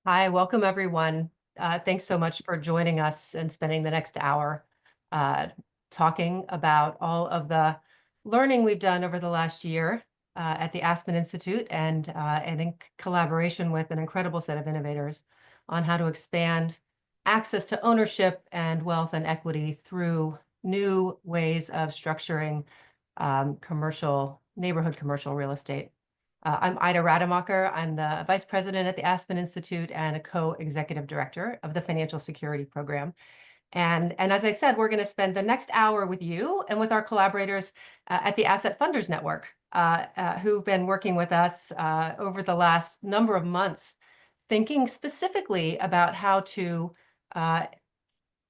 Hi, welcome everyone. Thanks so much for joining us and spending the next hour uh, talking about all of the learning we've done over the last year at the Aspen Institute and in collaboration with an incredible set of innovators on how to expand access to ownership and wealth and equity through new ways of structuring neighborhood commercial real estate. I'm Ida Rademacher. I'm the vice president at the Aspen Institute and a co-executive director of the Financial Security Program. And as I said, we're going to spend the next hour with you and with our collaborators at the Asset Funders Network, who've been working with us over the last number of months, thinking specifically about how to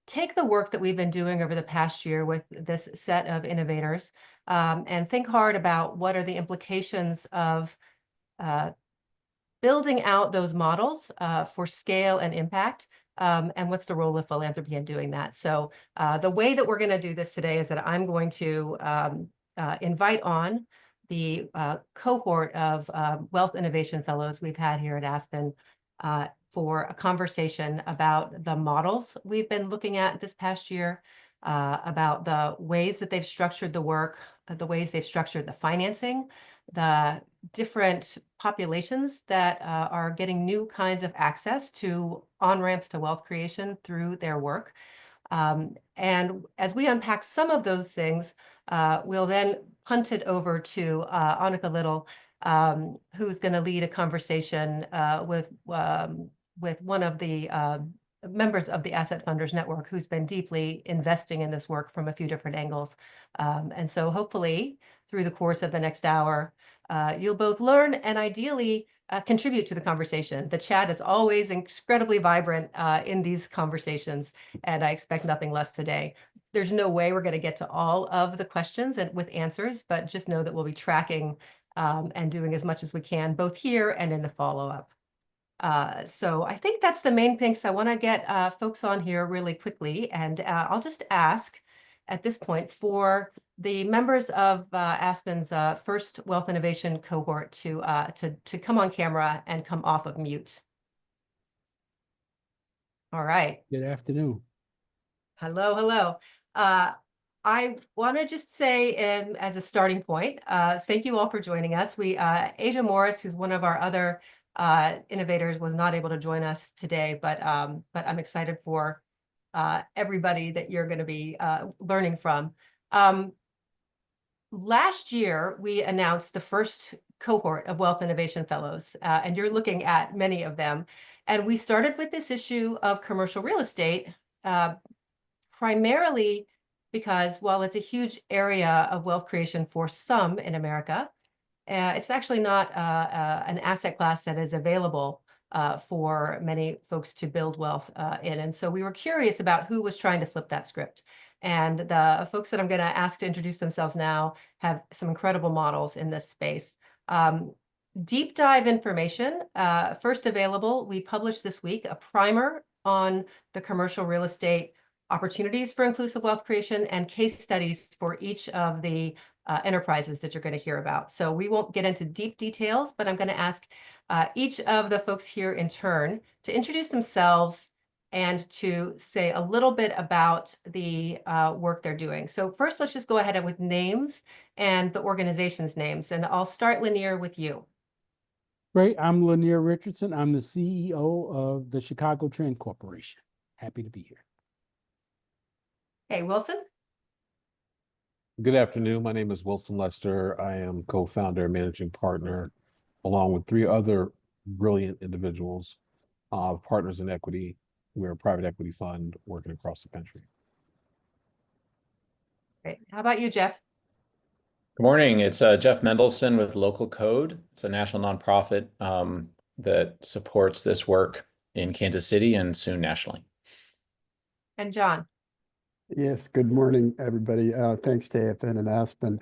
take the work that we've been doing over the past year with this set of innovators and think hard about what are the implications of building out those models for scale and impact, and what's the role of philanthropy in doing that. So the way that we're going to do this today is that I'm going to invite on the cohort of Wealth Innovation Fellows we've had here at Aspen for a conversation about the models we've been looking at this past year, about the ways that they've structured the work, the ways they've structured the financing, the different populations that are getting new kinds of access to on-ramps to wealth creation through their work. And as we unpack some of those things, we'll then punt it over to Annika Little, who's going to lead a conversation with one of the members of the Asset Funders Network who's been deeply investing in this work from a few different angles. And so hopefully through the course of the next hour, you'll both learn and ideally contribute to the conversation. The chat is always incredibly vibrant in these conversations, and I expect nothing less today. There's no way we're going to get to all of the questions and with answers, but just know that we'll be tracking and doing as much as we can, both here and in the follow-up. So I think that's the main thing. So I want to get folks on here really quickly, and I'll just ask at this point for the members of Aspen's first Wealth Innovation cohort to come on camera and come off of mute. All right. Good afternoon. Hello, hello. I want to just say, as a starting point, thank you all for joining us. Asia Morris, who's one of our other innovators, was not able to join us today, but I'm excited for everybody that you're going to be learning from. Last year, we announced the first cohort of Wealth Innovation Fellows, and you're looking at many of them. And we started with this issue of commercial real estate, primarily because while it's a huge area of wealth creation for some in America, it's actually not an asset class that is available for many folks to build wealth in. And so we were curious about who was trying to flip that script. And the folks that I'm going to ask to introduce themselves now have some incredible models in this space. Deep dive information, first available, we published this week a primer on the commercial real estate opportunities for inclusive wealth creation and case studies for each of the enterprises that you're going to hear about. So we won't get into deep details, but I'm going to ask each of the folks here in turn to introduce themselves and to say a little bit about the work they're doing. So first, let's just go ahead with names and the organization's names. And I'll start, Muneer, with you. Great. I'm Muneer Richardson. I'm the CEO of the Chicago Trend Corporation. Happy to be here. Hey, Wilson. Good afternoon. My name is Wilson Lester. I am co-founder and managing partner, along with three other brilliant individuals, Partners in Equity. We're a private equity fund working across the country. Great. How about you, Jeff? Good morning. It's Jeff Mendelson with Local Code. It's a national nonprofit that supports this work in Kansas City and soon nationally. And John. Yes, good morning, everybody. Thanks to AFN and Aspen.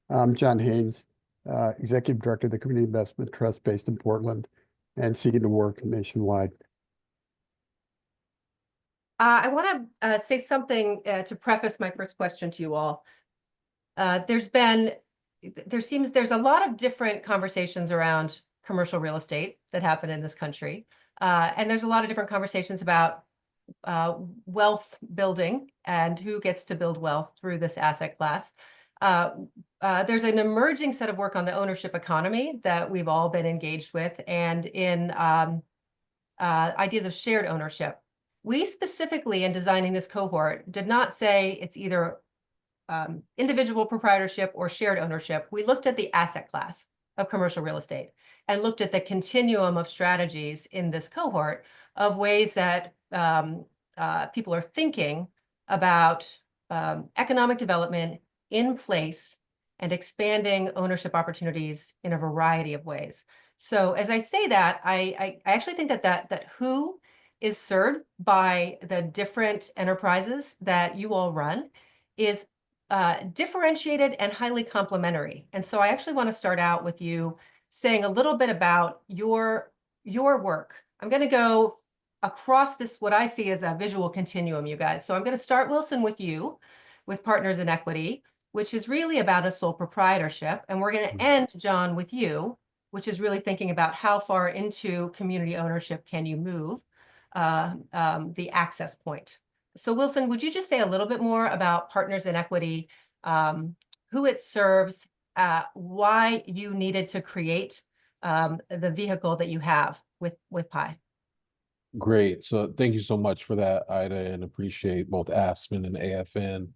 I'm John Haines, Executive Director of the Community Investment Trust based in Portland and seeking to work nationwide. I want to say something to preface my first question to you all. There's a lot of different conversations around commercial real estate that happen in this country. And there's a lot of different conversations about wealth building and who gets to build wealth through this asset class. There's an emerging set of work on the ownership economy that we've all been engaged with, and in ideas of shared ownership. We specifically, in designing this cohort, did not say it's either individual proprietorship or shared ownership. We looked at the asset class of commercial real estate and looked at the continuum of strategies in this cohort of ways that people are thinking about economic development in place and expanding ownership opportunities in a variety of ways. So as I say that, I actually think that who is served by the different enterprises that you all run is differentiated and highly complementary. And so I actually want to start out with you saying a little bit about your work. I'm going to go across this, what I see as a visual continuum, you guys. So I'm going to start, Wilson, with you, with Partners in Equity, which is really about a sole proprietorship. And we're going to end, John, with you, which is really thinking about how far into community ownership can you move, the access point. So Wilson, would you just say a little bit more about Partners in Equity, who it serves, why you needed to create the vehicle that you have with PI? Great. So thank you so much for that, Ida, and appreciate both Aspen and AFN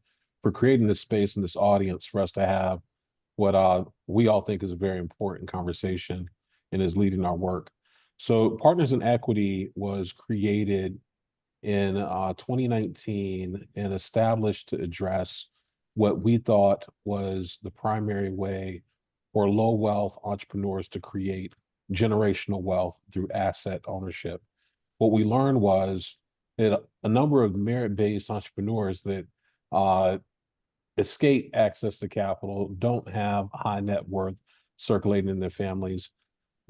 for creating this space and this audience for us to have what we all think is a very important conversation and is leading our work. So Partners in Equity was created in 2019 and established to address what we thought was the primary way for low wealth entrepreneurs to create generational wealth through asset ownership. What we learned was that a number of merit-based entrepreneurs that escape access to capital, don't have high net worth circulating in their families,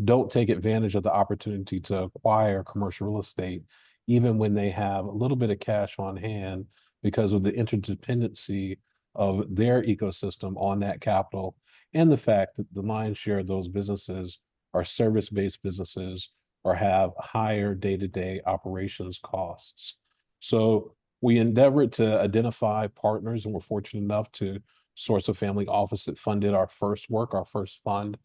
don't take advantage of the opportunity to acquire commercial real estate, even when they have a little bit of cash on hand because of the interdependency of their ecosystem on that capital, and the fact that the lion's share of those businesses are service-based businesses or have higher day-to-day operations costs. So we endeavored to identify partners, and we're fortunate enough to source a family office that funded our first work, our first fund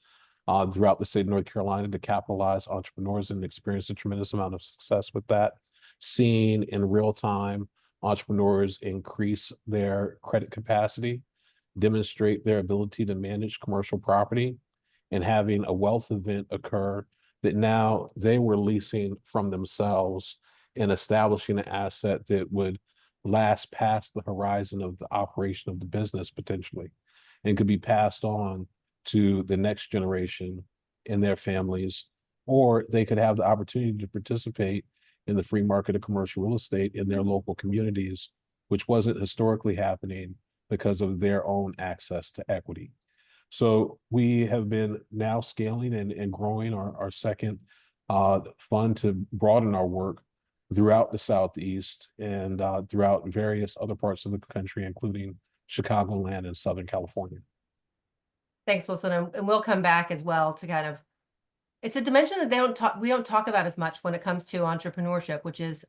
throughout the state of North Carolina to capitalize entrepreneurs, and experienced a tremendous amount of success with that, seeing in real time entrepreneurs increase their credit capacity, demonstrate their ability to manage commercial property, and having a wealth event occur that now they were leasing from themselves and establishing an asset that would last past the horizon of the operation of the business potentially, and could be passed on to the next generation in their families, or they could have the opportunity to participate in the free market of commercial real estate in their local communities, which wasn't historically happening because of their own access to equity. So we have been now scaling and growing our second fund to broaden our work throughout the Southeast and throughout various other parts of the country, including Chicagoland and Southern California. Thanks, Wilson, and we'll come back as well to kind of, it's a dimension that we don't talk about as much when it comes to entrepreneurship, which is,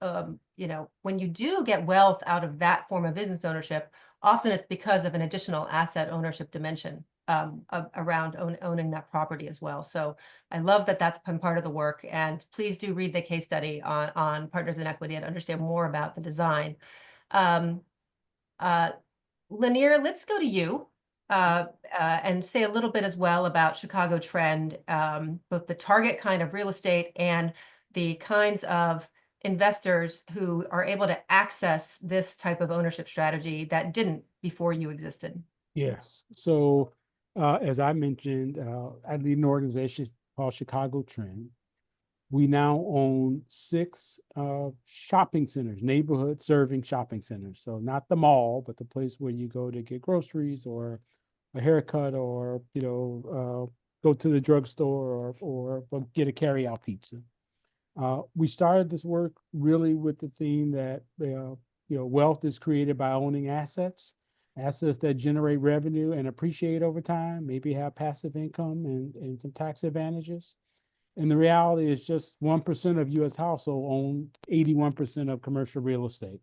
you know, when you do get wealth out of that form of business ownership, often it's because of an additional asset ownership dimension around owning that property as well. So I love that that's been part of the work, and please do read the case study on Partners in Equity and understand more about the design. Muneer, let's go to you. And say a little bit as well about Chicago Trend, both the target kind of real estate and the kinds of investors who are able to access this type of ownership strategy that didn't before you existed. Yes. So as I mentioned, I lead an organization called Chicago Trend. We now own 6 shopping centers, neighborhood serving shopping centers. So not the mall, but the place where you go to get groceries or a haircut, or go to the drugstore, or get a carry-out pizza. We started this work really with the theme that wealth is created by owning assets that generate revenue and appreciate over time, maybe have passive income and some tax advantages. And the reality is just 1% of US households own 81% of commercial real estate.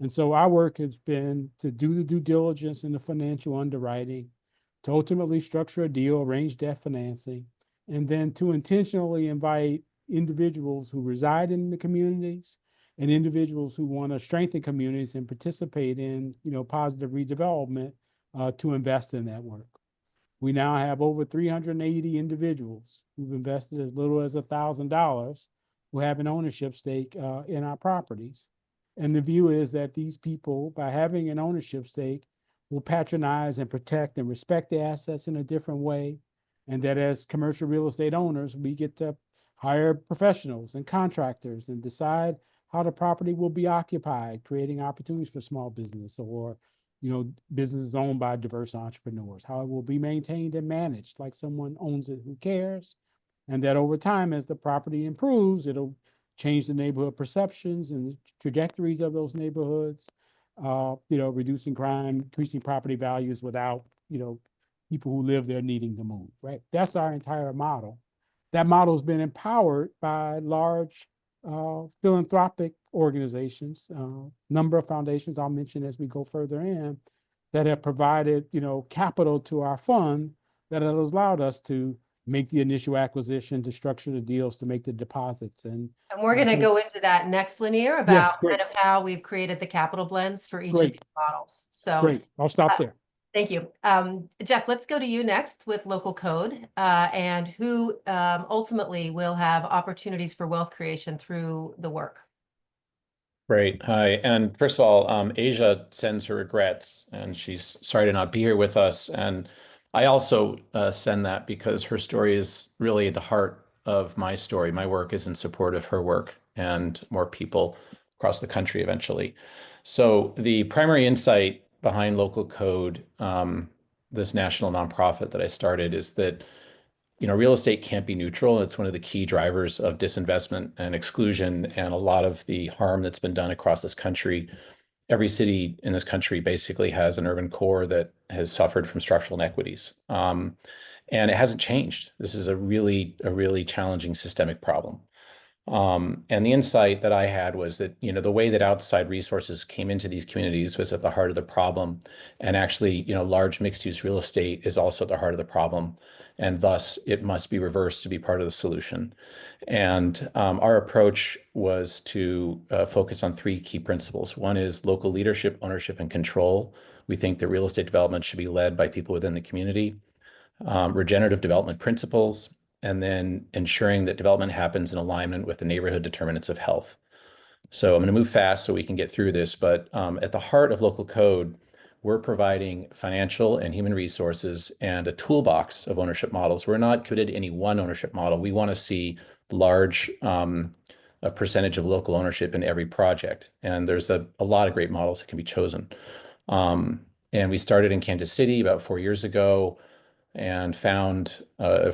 And so our work has been to do the due diligence and the financial underwriting, to ultimately structure a deal, arrange debt financing, and then to intentionally invite individuals who reside in the communities and individuals who want to strengthen communities and participate in, positive redevelopment to invest in that work. We now have over 380 individuals who've invested as little as $1,000 who have an ownership stake in our properties. And the view is that these people, by having an ownership stake, will patronize and protect and respect the assets in a different way. And that as commercial real estate owners, we get to hire professionals and contractors and decide how the property will be occupied, creating opportunities for small business or businesses owned by diverse entrepreneurs, how it will be maintained and managed like someone owns it who cares. And that over time, as the property improves, it'll change the neighborhood perceptions and the trajectories of those neighborhoods, reducing crime, increasing property values without, people who live there needing to move, right? That's our entire model. That model has been empowered by large philanthropic organizations, number of foundations I'll mention as we go further in, that have provided, capital to our fund that has allowed us to make the initial acquisition, to structure the deals, to make the deposits. And we're going to go into that next, Muneer, about Yes, great. kind of how we've created the capital blends for each of Great. these models. So Great, I'll stop there. thank you. Jeff, let's go to you next with local code and who ultimately will have opportunities for wealth creation through the work. Great. Hi. And first of all, Asia sends her regrets and she's sorry to not be here with us. And I also send that because her story is really at the heart of my story. My work is in support of her work and more people across the country eventually. So the primary insight behind local code, this national nonprofit that I started, is that real estate can't be neutral. It's one of the key drivers of disinvestment and exclusion and a lot of the harm that's been done across this country. Every city in this country basically has an urban core that has suffered from structural inequities. And it hasn't changed. This is a really challenging systemic problem. And the insight that I had was that, the way that outside resources came into these communities was at the heart of the problem. And actually, large mixed-use real estate is also at the heart of the problem. And thus, it must be reversed to be part of the solution. And our approach was to focus on three key principles. One is local leadership, ownership, and control. We think that real estate development should be led by people within the community. Regenerative development principles, and then ensuring that development happens in alignment with the neighborhood determinants of health. So I'm going to move fast so we can get through this, but at the heart of local code, we're providing financial and human resources and a toolbox of ownership models. We're not committed to any one ownership model. We want to see large a percentage of local ownership in every project. And there's a lot of great models that can be chosen. And we started in Kansas City about 4 years ago, and formed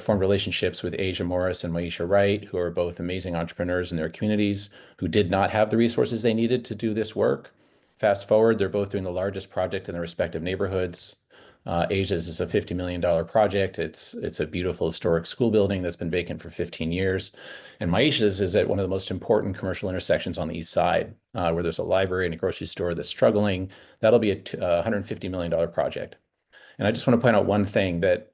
relationships with Asia Morris and Maisha Wright, who are both amazing entrepreneurs in their communities, who did not have the resources they needed to do this work. Fast forward, they're both doing the largest project in their respective neighborhoods. Asia's is a $50 million project. It's a beautiful historic school building that's been vacant for 15 years. And Maisha's is at one of the most important commercial intersections on the east side, where there's a library and a grocery store that's struggling. That'll be a $150 million project. And I just want to point out one thing that,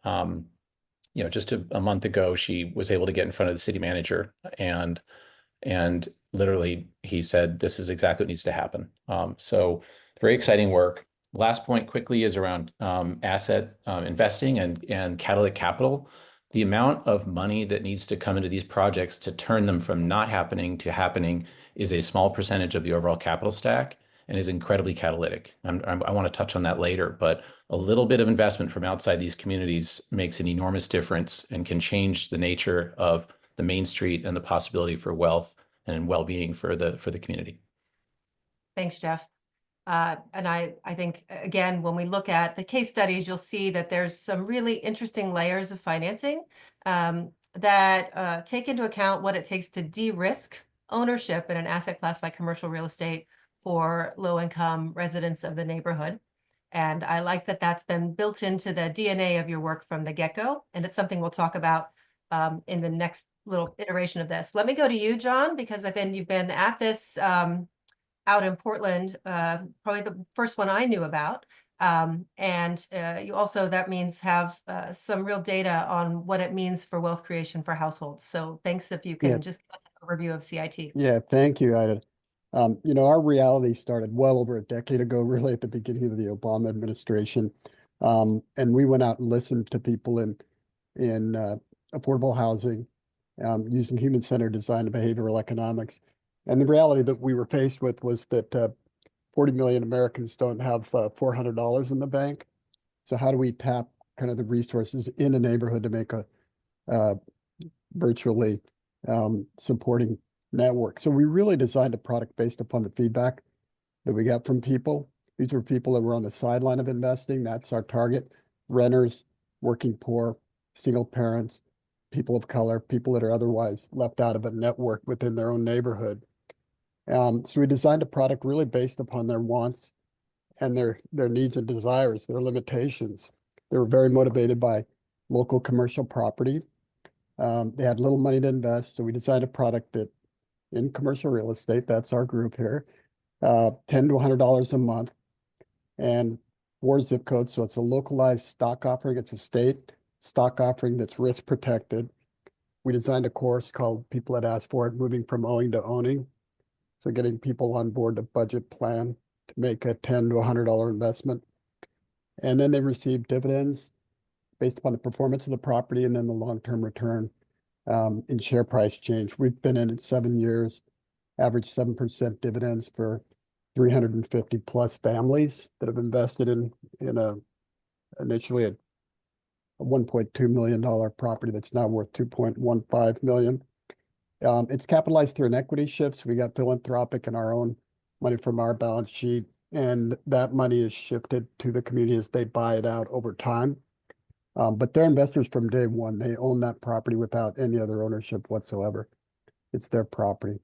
just a month ago, she was able to get in front of the city manager and literally he said, this is exactly what needs to happen. So very exciting work. Last point quickly is around asset investing and catalytic capital. The amount of money that needs to come into these projects to turn them from not happening to happening is a small percentage of the overall capital stack and is incredibly catalytic. I want to touch on that later, but a little bit of investment from outside these communities makes an enormous difference and can change the nature of the main street and the possibility for wealth and well-being for the community. Thanks, Jeff. And I think, again, when we look at the case studies, you'll see that there's some really interesting layers of financing that take into account what it takes to de-risk ownership in an asset class like commercial real estate for low-income residents of the neighborhood. And I like that that's been built into the DNA of your work from the get-go. And it's something we'll talk about in the next little iteration of this. Let me go to you, John, because I think you've been at this out in Portland, probably the first one I knew about. And you also, that means have some real data on what it means for wealth creation for households. So thanks if you can Yeah. just give us an overview of CIT. Yeah, thank you, Ida. Our reality started well over a decade ago, really at the beginning of the Obama administration. And we went out and listened to people in affordable housing, using human-centered design and behavioral economics. And the reality that we were faced with was that 40 million Americans don't have $400 in the bank. So how do we tap kind of the resources in a neighborhood to make a virtually supporting network? So we really designed a product based upon the feedback that we got from people. These were people that were on the sideline of investing. That's our target: renters, working poor, single parents, people of color, people that are otherwise left out of a network within their own neighborhood. So we designed a product really based upon their wants and their needs and desires, their limitations. They were very motivated by local commercial property. They had little money to invest, so we designed a product that in commercial real estate, that's our group here, $10 to $100 a month, and 4 zip codes. So it's a localized stock offering. It's a state stock offering that's risk protected. We designed a course called People That Ask For It, Moving from Owing to Owning. So getting people on board to budget plan to make a $10 to $100 investment. And then they receive dividends based upon the performance of the property and then the long-term return in share price change. We've been in it 7 years, average 7% dividends for 350 plus families that have invested in initially a $1.2 million property that's now worth $2.15 million. It's capitalized through an equity shift. So we got philanthropic and our own money from our balance sheet, and that money is shifted to the community as they buy it out over time. But they're investors from day one. They own that property without any other ownership whatsoever. It's their property.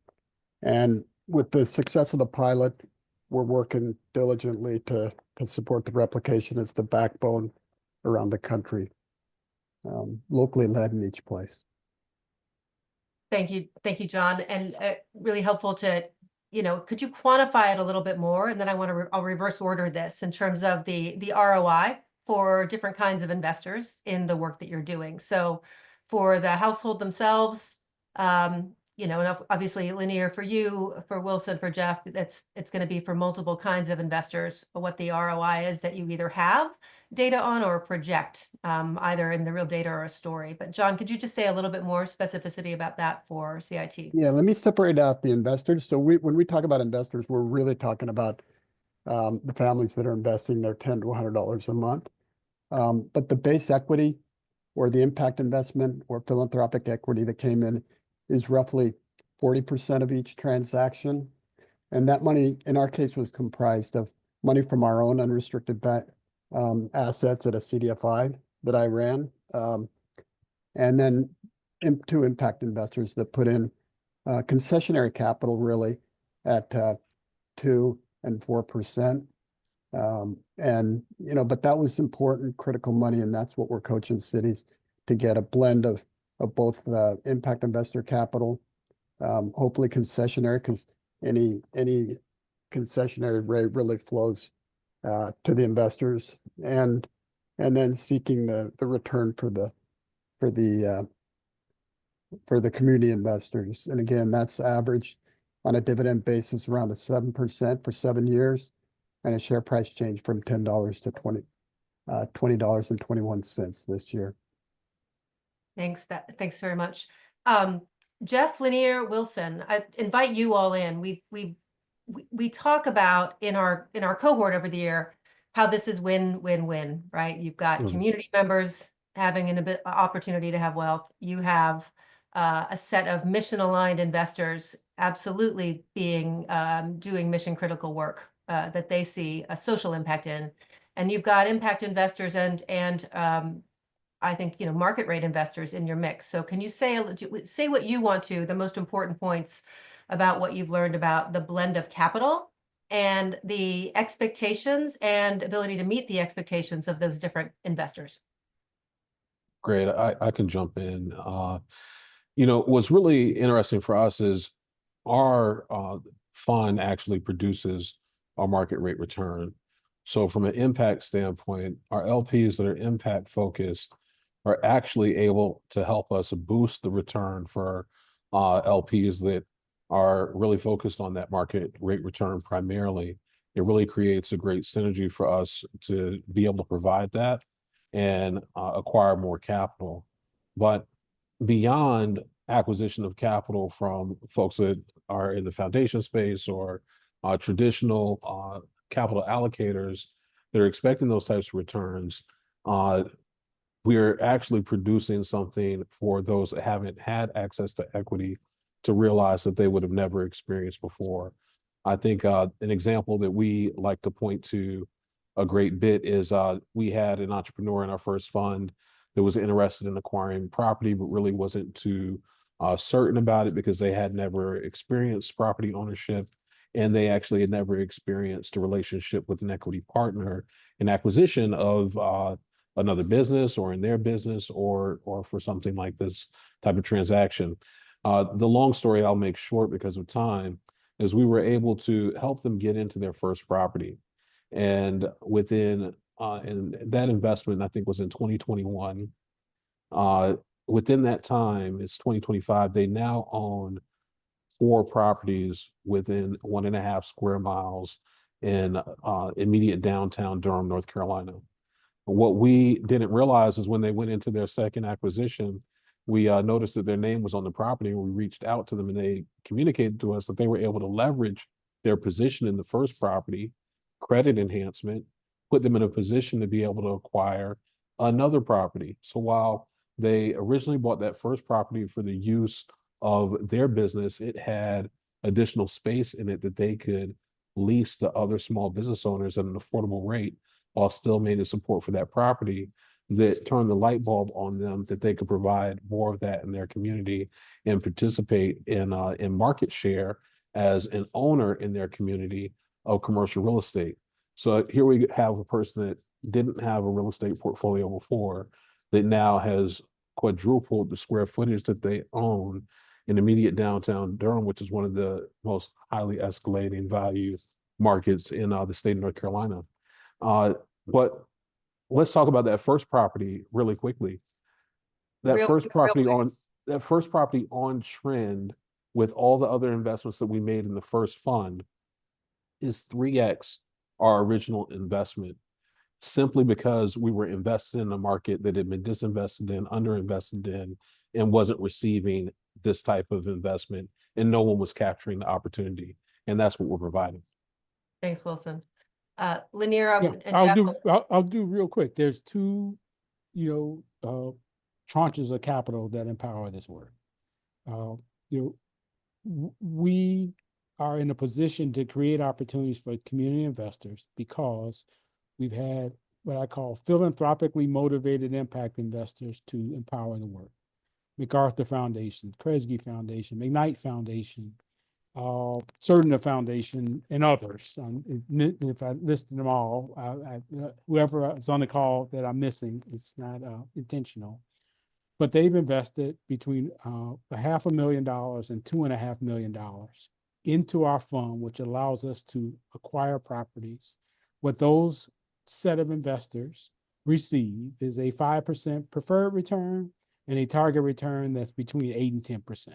And with the success of the pilot, we're working diligently to support the replication as the backbone around the country, locally led in each place. Thank you, John, and really helpful to, could you quantify it a little bit more? And then I'll reverse order this in terms of the ROI for different kinds of investors in the work that you're doing. So for the household themselves, and obviously linear for you, for Wilson, for Jeff, it's going to be for multiple kinds of investors, but what the ROI is that you either have data on or project, either in the real data or a story. But John, could you just say a little bit more specificity about that for CIT? Yeah, let me separate out the investors. So when we talk about investors, we're really talking about the families that are investing their $10 to $100 a month. But the base equity or the impact investment or philanthropic equity that came in is roughly 40% of each transaction. And that money, in our case, was comprised of money from our own unrestricted assets at a CDFI that I ran. And then two impact investors that put in concessionary capital really at 2% and 4%. But that was important, critical money, and that's what we're coaching cities to get a blend of both impact investor capital, hopefully concessionary, because any concessionary rate really flows to the investors, and then seeking the return for the community investors. And again, that's average on a dividend basis around a 7% for 7 years, and a share price change from $10 to $20.21 this year. Thanks very much. Jeff, Linear, Wilson, I invite you all in. We talk about in our cohort over the year how this is win-win-win, right? You've got community members having an opportunity to have wealth. You have a set of mission-aligned investors absolutely being doing mission-critical work that they see a social impact in, and you've got impact investors and I think market rate investors in your mix. So can you say what you want to, the most important points about what you've learned about the blend of capital and the expectations and ability to meet the expectations of those different investors? Great. I can jump in. What's really interesting for us is our fund actually produces our market rate return. So from an impact standpoint, our LPs that are impact focused are actually able to help us boost the return for LPs that are really focused on that market rate return primarily. It really creates a great synergy for us to be able to provide that and acquire more capital. But beyond acquisition of capital from folks that are in the foundation space or traditional capital allocators that are expecting those types of returns, we're actually producing something for those that haven't had access to equity to realize that they would have never experienced before. I think an example that we like to point to a great bit is we had an entrepreneur in our first fund that was interested in acquiring property, but really wasn't too certain about it because they had never experienced property ownership, and they actually had never experienced a relationship with an equity partner in acquisition of another business or in their business or for something like this type of transaction. The long story I'll make short because of time is we were able to help them get into their first property. And within and that investment, I think, was in 2021. Within that time, it's 2025, they now own 4 properties within 1.5 square miles in immediate downtown Durham, North Carolina. What we didn't realize is when they went into their second acquisition, we noticed that their name was on the property, and we reached out to them, and they communicated to us that they were able to leverage their position in the first property, credit enhancement, put them in a position to be able to acquire another property. So while they originally bought that first property for the use of their business, it had additional space in it that they could lease to other small business owners at an affordable rate while still maintaining support for that property, that turned the light bulb on them that they could provide more of that in their community and participate in market share as an owner in their community of commercial real estate. So here we have a person that didn't have a real estate portfolio before that now has quadrupled the square footage that they own in immediate downtown Durham, which is one of the most highly escalating value markets in the state of North Carolina. But let's talk about that first property really quickly. That first property on trend with all the other investments that we made in the first fund is 3x our original investment, simply because we were invested in a market that had been disinvested in, underinvested in, and wasn't receiving this type of investment, and no one was capturing the opportunity. And that's what we're providing. Thanks, Wilson. Muneer, Yeah, I'll do real quick. There's 2, tranches of capital that empower this work. We are in a position to create opportunities for community investors because we've had what I call philanthropically motivated impact investors to empower the work. MacArthur Foundation, Kresge Foundation, McKnight Foundation, Certain Foundation, and others. If I listed them all, whoever is on the call that I'm missing, it's not intentional. But they've invested between $500,000 and $2.5 million into our fund, which allows us to acquire properties. What those set of investors receive is a 5% preferred return and a target return that's between 8 and 10%.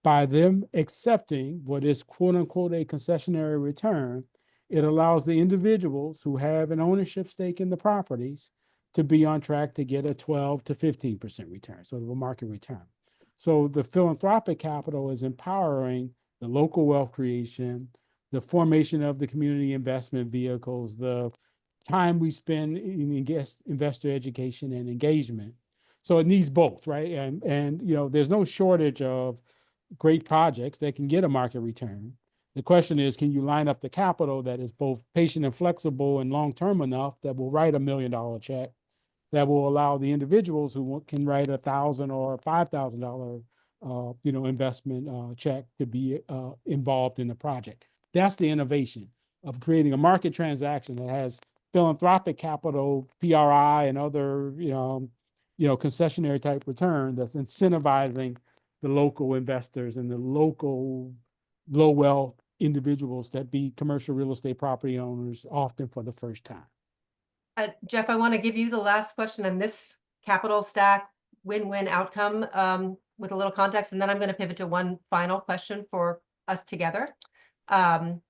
By them accepting what is quote unquote a concessionary return, it allows the individuals who have an ownership stake in the properties to be on track to get a 12 to 15% return, sort of a market return. So the philanthropic capital is empowering the local wealth creation, the formation of the community investment vehicles, the time we spend in investor education and engagement. So it needs both, right? And there's no shortage of great projects that can get a market return. The question is, can you line up the capital that is both patient and flexible and long-term enough that will write $1 million check, that will allow the individuals who can write $1,000 or $5,000 investment check to be involved in the project. That's the innovation of creating a market transaction that has philanthropic capital, PRI, and other concessionary type return that's incentivizing the local investors and the local low wealth individuals that be commercial real estate property owners often for the first time. Jeff, I want to give you the last question on this capital stack win-win outcome with a little context, and then I'm going to pivot to one final question for us together. And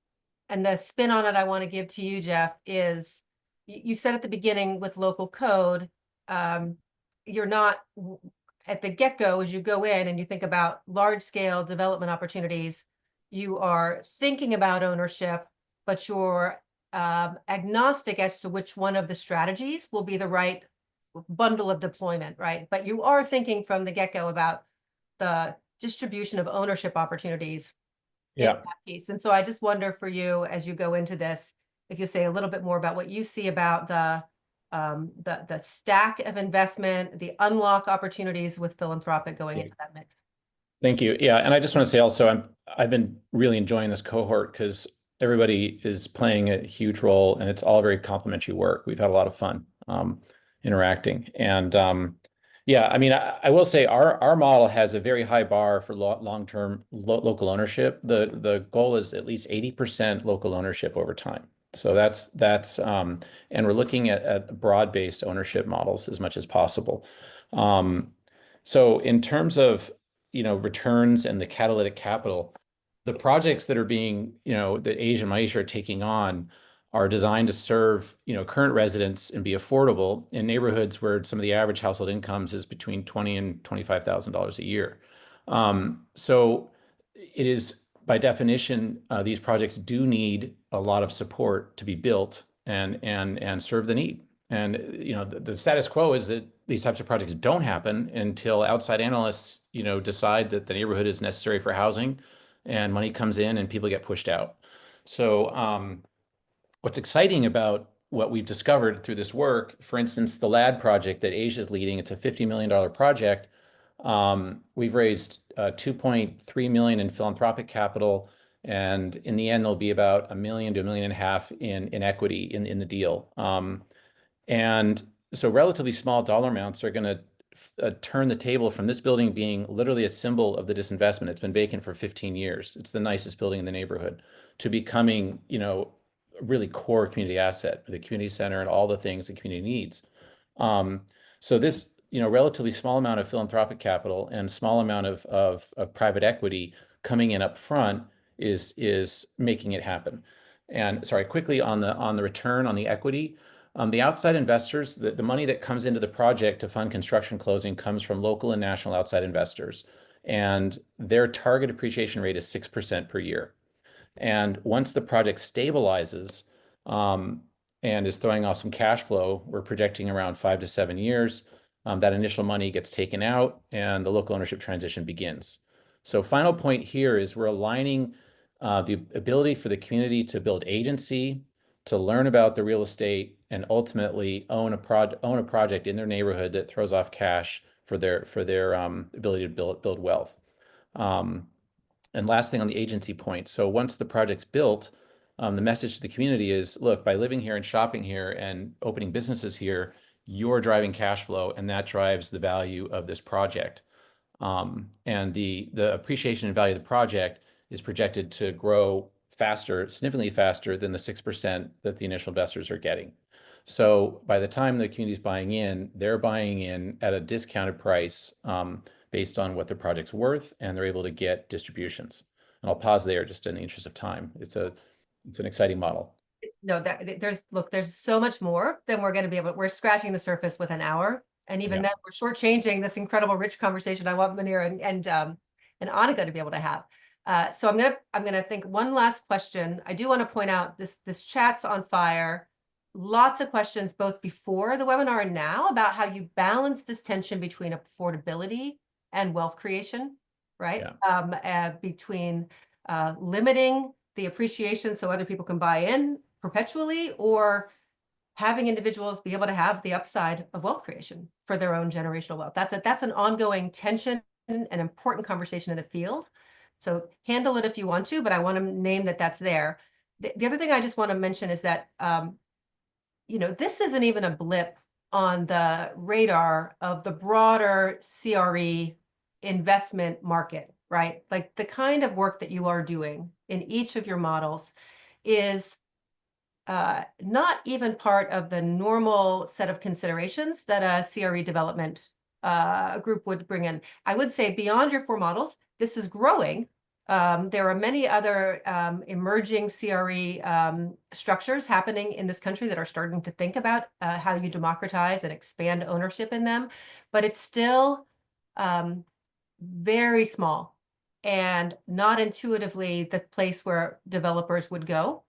the spin on it I want to give to you, Jeff, is you said at the beginning with local code, you're not at the get-go as you go in and you think about large-scale development opportunities, you are thinking about ownership, but you're agnostic as to which one of the strategies will be the right bundle of deployment, right? But you are thinking from the get-go about the distribution of ownership opportunities in that piece. And so I just wonder for you, as you go into this, if you say a little bit more about what you see about the stack of investment, the unlock opportunities with Philanthropic going into that mix. Thank you. Yeah, and I just want to say also, I've been really enjoying this cohort because everybody is playing a huge role, and it's all very complementary work. We've had a lot of fun interacting, and yeah, I mean, I will say our model has a very high bar for long-term local ownership. The goal is at least 80% local ownership over time. So that's and we're looking at broad-based ownership models as much as possible. So in terms of returns and the catalytic capital, the projects that are being that Asia and Maisha are taking on are designed to serve current residents and be affordable in neighborhoods where some of the average household incomes is between $20,000 and $25,000 a year. So it is by definition, these projects do need a lot of support to be built and serve the need. And the status quo is that these types of projects don't happen until outside analysts decide that the neighborhood is necessary for housing, and money comes in and people get pushed out. So what's exciting about what we've discovered through this work, for instance, the LAD project that Asia is leading, it's a $50 million project. We've raised $2.3 million in philanthropic capital, and in the end, there'll be about $1 million to $1.5 million in equity in the deal. And so relatively small dollar amounts are going to turn the table from this building being literally a symbol of the disinvestment. It's been vacant for 15 years. It's the nicest building in the neighborhood, to becoming, a really core community asset, the community center and all the things the community needs. So this, relatively small amount of philanthropic capital and small amount of private equity coming in up front is making it happen. And sorry, quickly on the return on the equity, the outside investors, the money that comes into the project to fund construction closing comes from local and national outside investors. And their target appreciation rate is 6% per year. And once the project stabilizes and is throwing off some cash flow, we're projecting around 5 to 7 years, that initial money gets taken out and the local ownership transition begins. So final point here is we're aligning the ability for the community to build agency, to learn about the real estate, and ultimately own a project in their neighborhood that throws off cash for their ability to build wealth. And last thing on the agency point. So once the project's built, the message to the community is, look, by living here and shopping here and opening businesses here, you're driving cash flow, and that drives the value of this project. And the appreciation and value of the project is projected to grow faster, significantly faster than the 6% that the initial investors are getting. So by the time the community's buying in, they're buying in at a discounted price based on what the project's worth, and they're able to get distributions. And I'll pause there just in the interest of time. It's an exciting model. There's so much more than we're going to be able. We're scratching the surface with an hour, and even then we're shortchanging this incredible rich conversation I want Muneer and Annika to be able to have. So I'm gonna think one last question. I do want to point out this chat's on fire. Lots of questions both before the webinar and now about how you balance this tension between affordability and wealth creation, right? Yeah. Between limiting the appreciation so other people can buy in perpetually, or having individuals be able to have the upside of wealth creation for their own generational wealth. That's an ongoing tension, an important conversation in the field. So handle it if you want to, but I want to name that's there. The other thing I just want to mention is that, this isn't even a blip on the radar of the broader CRE investment market, right? Like the kind of work that you are doing in each of your models is not even part of the normal set of considerations that a CRE development group would bring in. I would say beyond your 4 models, this is growing. There are many other emerging CRE structures happening in this country that are starting to think about how you democratize and expand ownership in them, but it's still very small and not intuitively the place where developers would go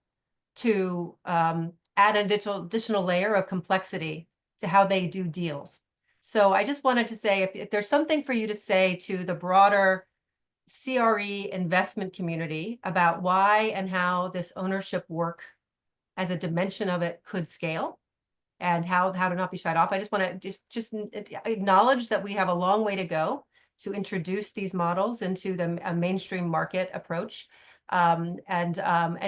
to add an additional layer of complexity to how they do deals. So I just wanted to say, if there's something for you to say to the broader CRE investment community about why and how this ownership work as a dimension of it could scale and how to not be shied off, I just want to just acknowledge that we have a long way to go to introduce these models into a mainstream market approach. And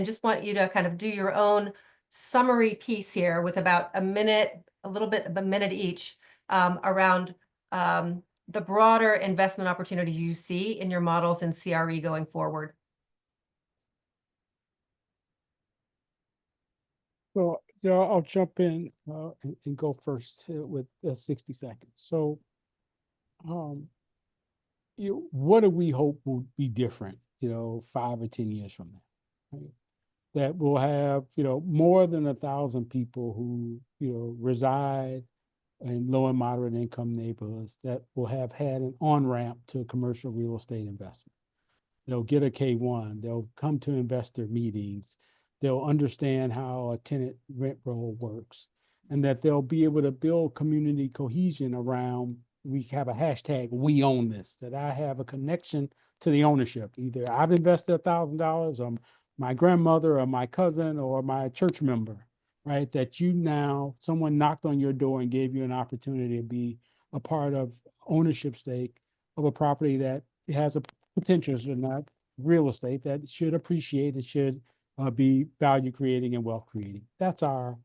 just want you to kind of do your own summary piece here with about a minute, a little bit of a minute each, around the broader investment opportunities you see in your models in CRE going forward. So, I'll jump in and go first with 60 seconds. So, what do we hope will be different, 5 or 10 years from now? Right? That will have, more than 1,000 people who, reside in low and moderate income neighborhoods that will have had an on-ramp to commercial real estate investment. They'll get a K-1, they'll come to investor meetings, they'll understand how a tenant rent roll works, and that they'll be able to build community cohesion around, we have a hashtag, we own this, that I have a connection to the ownership. Either I've invested $1,000 or my grandmother or my cousin or my church member, right? That someone knocked on your door and gave you an opportunity to be a part of ownership stake of a property that has a potential, so not real estate, that should appreciate, it should be value creating and wealth creating. That's our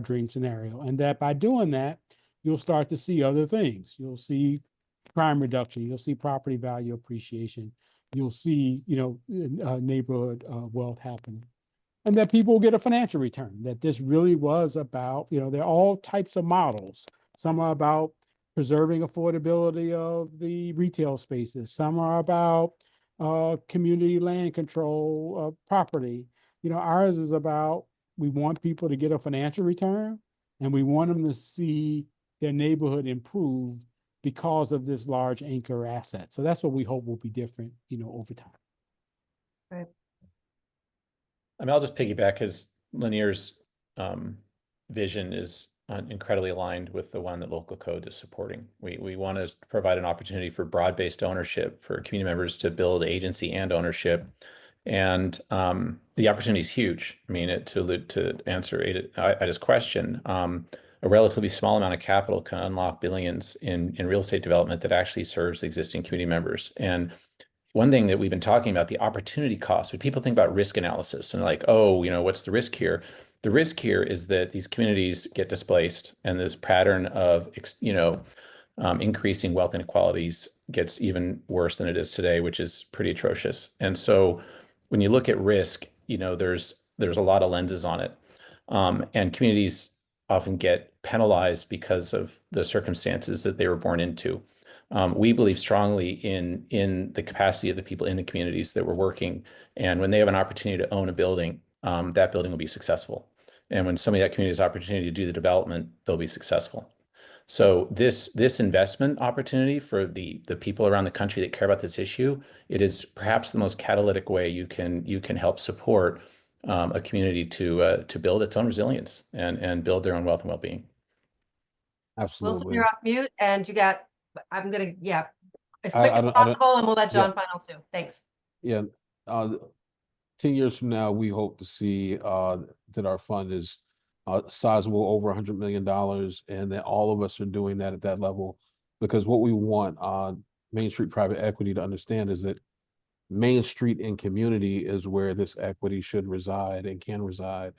dream scenario. And that by doing that, you'll start to see other things. You'll see crime reduction, you'll see property value appreciation, you'll see, neighborhood wealth happening. And that people will get a financial return, that this really was about, there are all types of models. Some are about preserving affordability of the retail spaces. Some are about community land control of property. Ours is about, we want people to get a financial return, and we want them to see their neighborhood improve because of this large anchor asset. So that's what we hope will be different, over time. Right. I mean, I'll just piggyback because Muneer's vision is incredibly aligned with the one that local code is supporting. We want to provide an opportunity for broad-based ownership for community members to build agency and ownership. And the opportunity is huge. I mean, to answer Ida's question, a relatively small amount of capital can unlock billions in real estate development that actually serves existing community members. And one thing that we've been talking about, the opportunity cost, when people think about risk analysis and like, oh, what's the risk here? The risk here is that these communities get displaced and this pattern of, increasing wealth inequalities gets even worse than it is today, which is pretty atrocious. And so when you look at risk, there's a lot of lenses on it. And communities often get penalized because of the circumstances that they were born into. We believe strongly in the capacity of the people in the communities that we're working. And when they have an opportunity to own a building, that building will be successful. And when somebody in that community has opportunity to do the development, they'll be successful. So this investment opportunity for the people around the country that care about this issue, it is perhaps the most catalytic way you can help support a community to build its own resilience and build their own wealth and well-being. Wilson, Absolutely. you're off mute, and I'm gonna, as I- quick I as don't- possible, and we'll let yeah. John final too. Thanks. Yeah, 10 years from now, we hope to see that our fund is sizable, over $100 million, and that all of us are doing that at that level. Because what we want Main Street Private Equity to understand is that Main Street and community is where this equity should reside and can reside.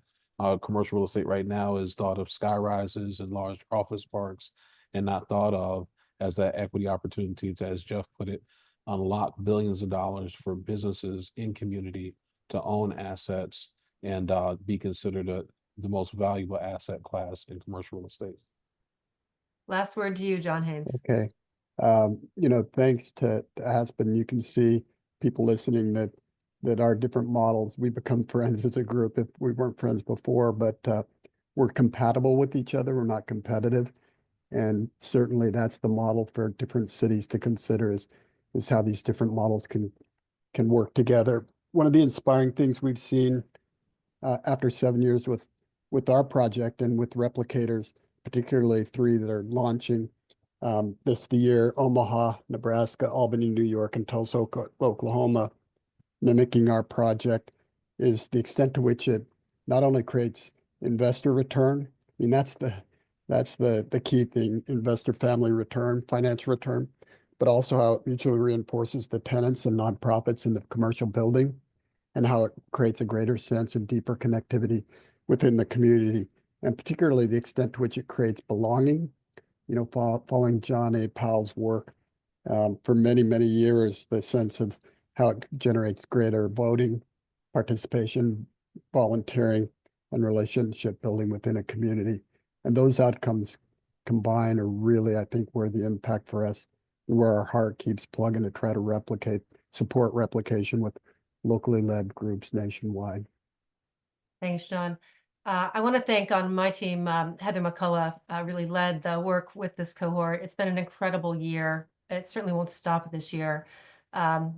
Commercial real estate right now is thought of sky rises and large office parks and not thought of as that equity opportunity to, as Jeff put it, unlock billions of dollars for businesses in community to own assets and be considered the most valuable asset class in commercial real estate. Last word to you, John Haines. Okay. Thanks to Aspen, you can see people listening that are different models. We become friends as a group if we weren't friends before, but we're compatible with each other. We're not competitive. And certainly that's the model for different cities to consider is how these different models can work together. One of the inspiring things we've seen after 7 years with our project and with replicators, particularly 3 that are launching this year, Omaha, Nebraska, Albany, New York, and Tulsa, Oklahoma, mimicking our project, is the extent to which it not only creates investor return. I mean, that's the key thing, investor family return, financial return, but also how it mutually reinforces the tenants and nonprofits in the commercial building and how it creates a greater sense and deeper connectivity within the community, and particularly the extent to which it creates belonging. Following John A. Powell's work for many, many years, the sense of how it generates greater voting, participation, volunteering, and relationship building within a community. And those outcomes combined are really, I think, where the impact for us, where our heart keeps plugging to try to support replication with locally led groups nationwide. Thanks, John. I want to thank on my team, Heather McCullough really led the work with this cohort. It's been an incredible year. It certainly won't stop this year.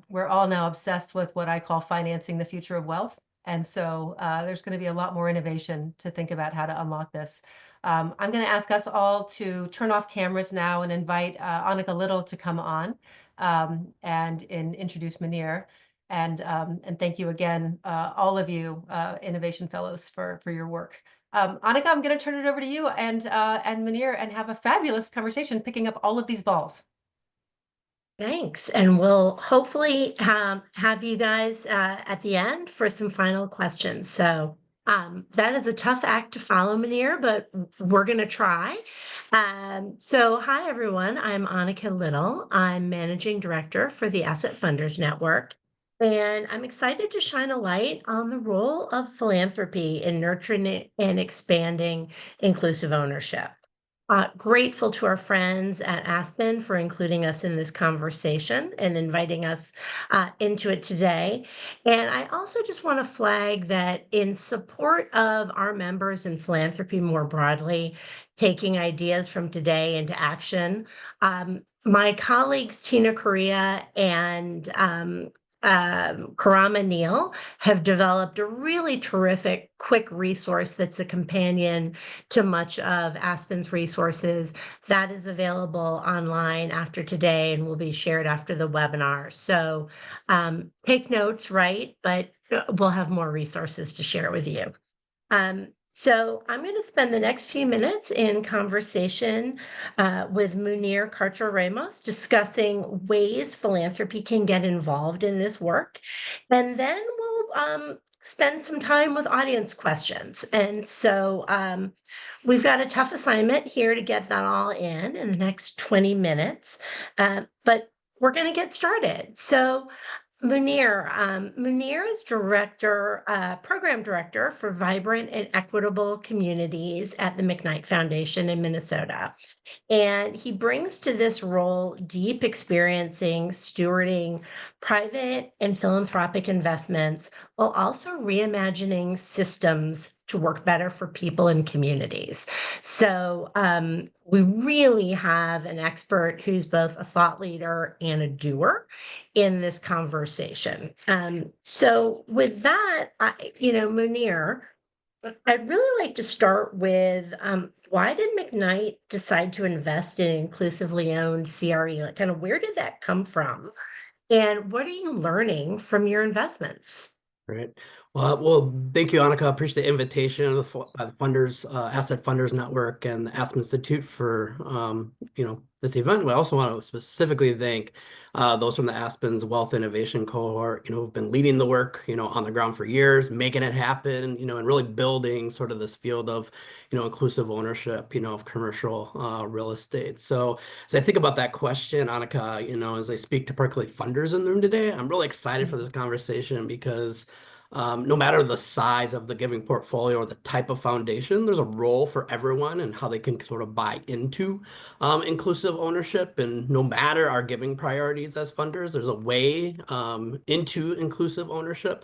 We're all now obsessed with what I call financing the future of wealth. And so there's going to be a lot more innovation to think about how to unlock this. I'm going to ask us all to turn off cameras now and invite Annika Little to come on and introduce Muneer. And thank you again, all of you Innovation Fellows for your work. Annika, I'm going to turn it over to you and Muneer and have a fabulous conversation picking up all of these balls. Thanks. And we'll hopefully have you guys at the end for some final questions. So that is a tough act to follow, Muneer, but we're going to try. So hi, everyone. I'm Annika Little. I'm Managing Director for the Asset Funders Network. And I'm excited to shine a light on the role of philanthropy in nurturing and expanding inclusive ownership. Grateful to our friends at Aspen for including us in this conversation and inviting us into it today. And I also just want to flag that in support of our members in philanthropy more broadly, taking ideas from today into action, my colleagues Tina Correa and Karama Neal have developed a really terrific quick resource that's a companion to much of Aspen's resources that is available online after today and will be shared after the webinar. So take notes, right? But we'll have more resources to share with you. So I'm going to spend the next few minutes in conversation with Muneer Karcher-Ramos discussing ways philanthropy can get involved in this work. And then we'll spend some time with audience questions. And so we've got a tough assignment here to get that all in the next 20 minutes, but we're going to get started. So Muneer is program director for vibrant and equitable communities at the McKnight Foundation in Minnesota. And he brings to this role deep experiencing stewarding private and philanthropic investments while also reimagining systems to work better for people and communities. So we really have an expert who's both a thought leader and a doer in this conversation. So with that, Muneer, I'd really like to start with why did McKnight decide to invest in inclusively owned CRE? Like, kind of where did that come from? And what are you learning from your investments? Right. Well, thank you, Annika. Appreciate the invitation of by the funders, Asset Funders Network and the Aspen Institute for, this event. We also want to specifically thank those from the Aspen's Wealth Innovation Cohort, who've been leading the work, on the ground for years, making it happen, and really building sort of this field of, inclusive ownership, of commercial real estate. So as I think about that question, Annika, as I speak to particularly funders in the room today, I'm really excited for this conversation because no matter the size of the giving portfolio or the type of foundation, there's a role for everyone and how they can sort of buy into inclusive ownership. And no matter our giving priorities as funders, there's a way into inclusive ownership,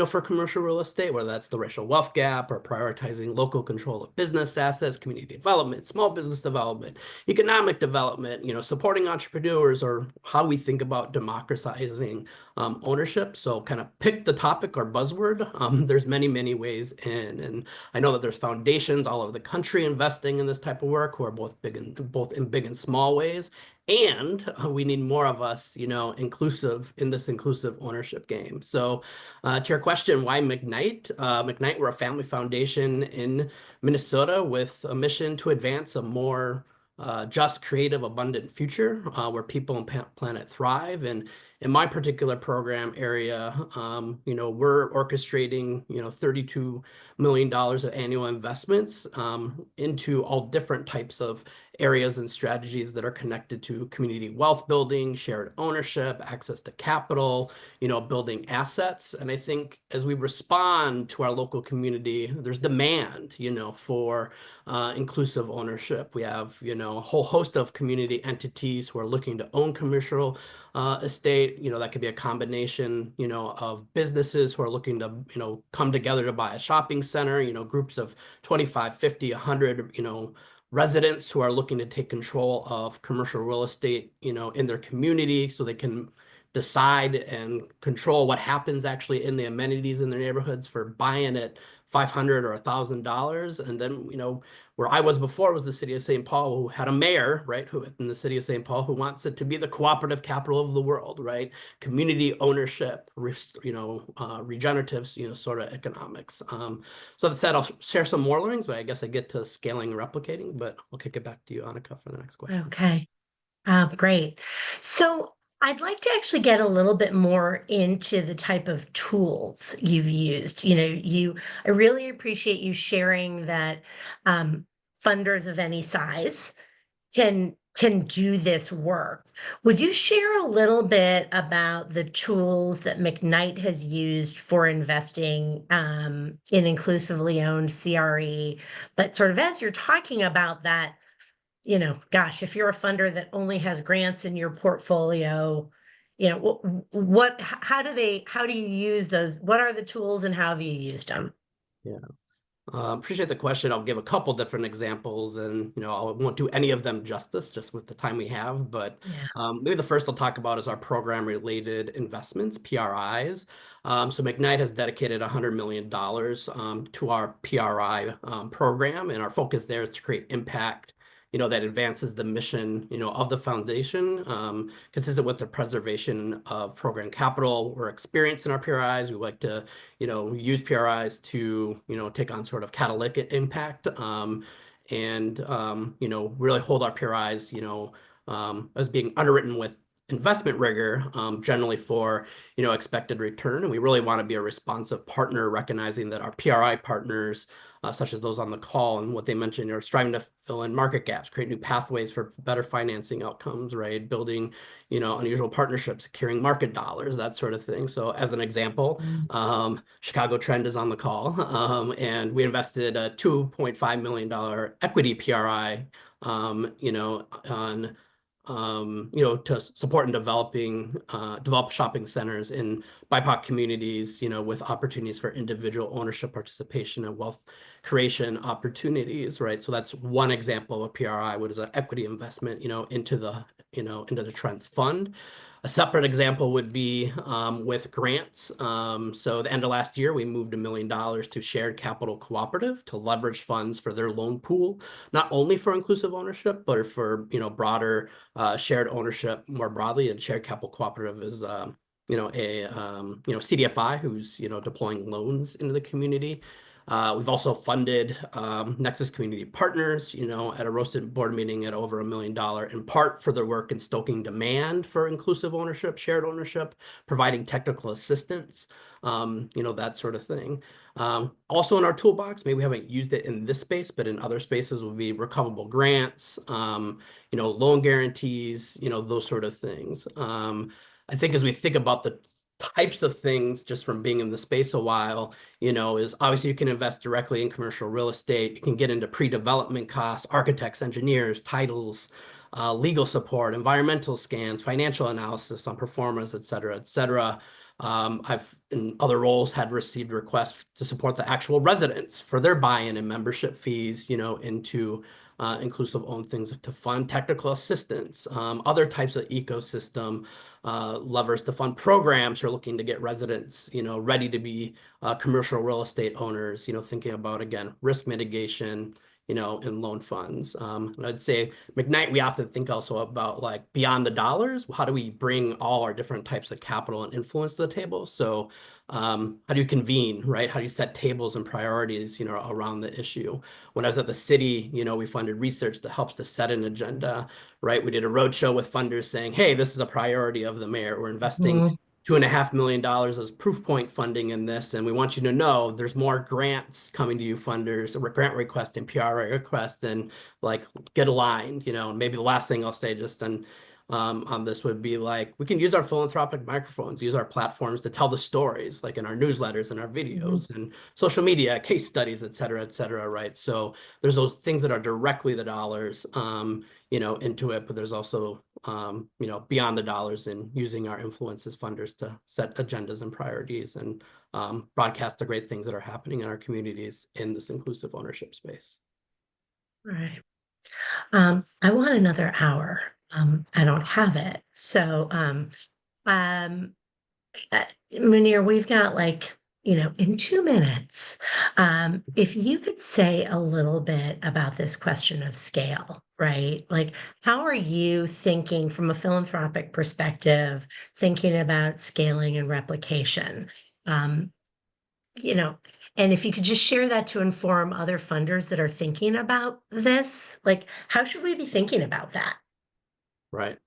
for commercial real estate, whether that's the racial wealth gap or prioritizing local control of business assets, community development, small business development, economic development, supporting entrepreneurs, or how we think about democratizing ownership. So kind of pick the topic or buzzword. There's many, many ways in. And I know that there's foundations all over the country investing in this type of work who are both in big and small ways. And we need more of us, inclusive in this inclusive ownership game. So to your question, why McKnight? McKnight, we're a family foundation in Minnesota with a mission to advance a more just, creative, abundant future where people and planet thrive. And in my particular program area, we're orchestrating, $32 million of annual investments into all different types of areas and strategies that are connected to community wealth building, shared ownership, access to capital, building assets. And I think as we respond to our local community, there's demand, for inclusive ownership. We have, a whole host of community entities who are looking to own commercial estate. That could be a combination, of businesses who are looking to, come together to buy a shopping center, groups of 25, 50, 100, residents who are looking to take control of commercial real estate, in their community so they can decide and control what happens actually in the amenities in their neighborhoods for buying at $500 or $1,000. And then, where I was before was the city of St. Paul, who had a mayor, right, who in the city of St. Paul, who wants it to be the cooperative capital of the world, right? Community ownership, regenerative, sort of economics. So that said, I'll share some more learnings, but I guess I get to scaling and replicating, but I'll kick it back to you, Annika, for the next question. Okay, great. So I'd like to actually get a little bit more into the type of tools you've used. I really appreciate you sharing that funders of any size can do this work. Would you share a little bit about the tools that McKnight has used for investing in inclusively owned CRE? But sort of as you're talking about that, gosh, if you're a funder that only has grants in your portfolio, how do you use those? What are the tools and how have you used them? Yeah. Appreciate the question. I'll give a couple different examples and, I won't do any of them justice just with the time we have, but maybe the first I'll talk about is our program related investments, PRIs. So McKnight has dedicated $100 million to our PRI program, and our focus there is to create impact that advances the mission, of the foundation, consistent with the preservation of program capital. We're experienced in our PRIs. We like to, use PRIs to, take on sort of catalytic impact, and, really hold our PRIs, as being underwritten with investment rigor, generally for, expected return. And we really want to be a responsive partner, recognizing that our PRI partners, such as those on the call and what they mentioned, are striving to fill in market gaps, create new pathways for better financing outcomes, right? Building, unusual partnerships, securing market dollars, that sort of thing. So as an example, Chicago Trend is on the call, and we invested a $2.5 million equity PRI, on to support and develop shopping centers in BIPOC communities, with opportunities for individual ownership, participation, and wealth creation opportunities, right? So that's one example of a PRI, what is an equity investment, into the Trends Fund. A separate example would be with grants. So the end of last year, we moved $1 million to Shared Capital Cooperative to leverage funds for their loan pool, not only for inclusive ownership, but for broader shared ownership more broadly. And Shared Capital Cooperative is CDFI who's, deploying loans into the community. We've also funded Nexus Community Partners, at a roasted board meeting at over $1 million, in part for their work in stoking demand for inclusive ownership, shared ownership, providing technical assistance, that sort of thing. Also in our toolbox, maybe we haven't used it in this space, but in other spaces would be recoverable grants, loan guarantees, those sort of things. I think as we think about the types of things just from being in the space a while, is obviously you can invest directly in commercial real estate. You can get into pre-development costs, architects, engineers, titles, legal support, environmental scans, financial analysis on performance, et cetera, et cetera. I've, in other roles, had received requests to support the actual residents for their buy-in and membership fees, into inclusive owned things to fund technical assistance, other types of ecosystem levers to fund programs who are looking to get residents, ready to be commercial real estate owners, thinking about, again, risk mitigation, and loan funds. And I'd say McKnight, we often think also about like beyond the dollars, how do we bring all our different types of capital and influence to the table? So how do you convene, right? How do you set tables and priorities, around the issue? When I was at the city, we funded research that helps to set an agenda, right? We did a roadshow with funders saying, hey, this is a priority of the mayor. We're investing $2.5 million as proof point funding in this. And we want you to know there's more grants coming to you funders, grant requests and PRA requests, and like get aligned, and maybe the last thing I'll say just on this would be like, we can use our philanthropic microphones, use our platforms to tell the stories, like in our newsletters and our videos and social media, case studies, et cetera, right? So there's those things that are directly the dollars, into it, but there's also, beyond the dollars and using our influence as funders to set agendas and priorities and broadcast the great things that are happening in our communities in this inclusive ownership space. Right. I want another hour. I don't have it. So, Muneer, we've got in 2 minutes, if you could say a little bit about this question of scale, right? Like, how are you thinking from a philanthropic perspective, thinking about scaling and replication? And if you could just share that to inform other funders that are thinking about this, like, how should we be thinking about that? Right.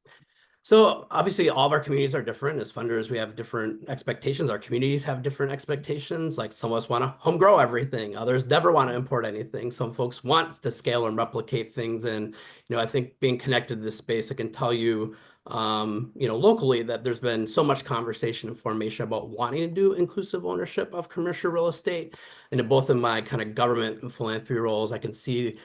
So obviously all of our communities are different. As funders, we have different expectations. Our communities have different expectations. Like some of us want to home grow everything. Others never want to import anything. Some folks want to scale and replicate things. And, I think being connected to this space, I can tell you, locally that there's been so much conversation and formation about wanting to do inclusive ownership of commercial real estate. And in both of my kind of government and philanthropy roles, I can see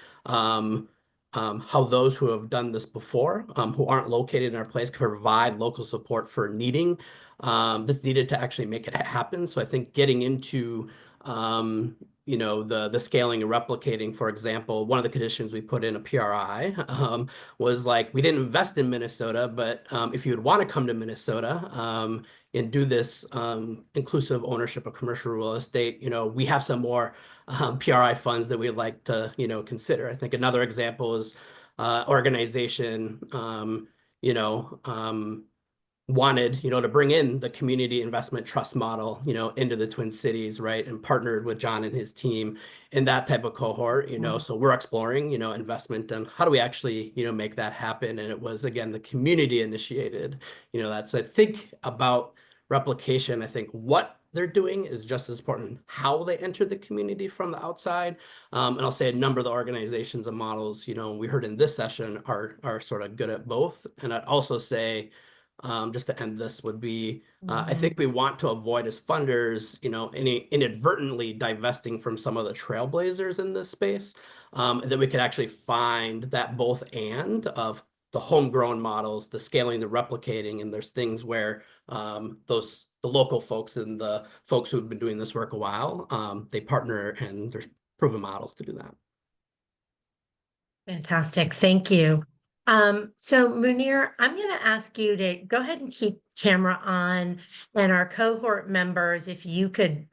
how those who have done this before, who aren't located in our place, can provide local support for needing that's needed to actually make it happen. So I think getting into the scaling and replicating, for example, one of the conditions we put in a PRI was like, we didn't invest in Minnesota, but if you would want to come to Minnesota and do this inclusive ownership of commercial real estate, we have some more PRI funds that we'd like to, consider. I think another example is organization, wanted, to bring in the community investment trust model, into the Twin Cities, right? And partnered with John and his team in that type of cohort, so we're exploring, investment and how do we actually, make that happen? And it was, again, the community initiated, that. So I think about replication, I think what they're doing is just as important how they enter the community from the outside. And I'll say a number of the organizations and models, we heard in this session are sort of good at both. And I'd also say, just to end this would be, I think we want to avoid as funders, inadvertently divesting from some of the trailblazers in this space, and that we could actually find that both and of the homegrown models, the scaling, the replicating, and there's things where the local folks and the folks who've been doing this work a while, they partner and there's proven models to do that. Fantastic. Thank you. So Muneer, I'm going to ask you to go ahead and keep camera on, and our cohort members, if you could,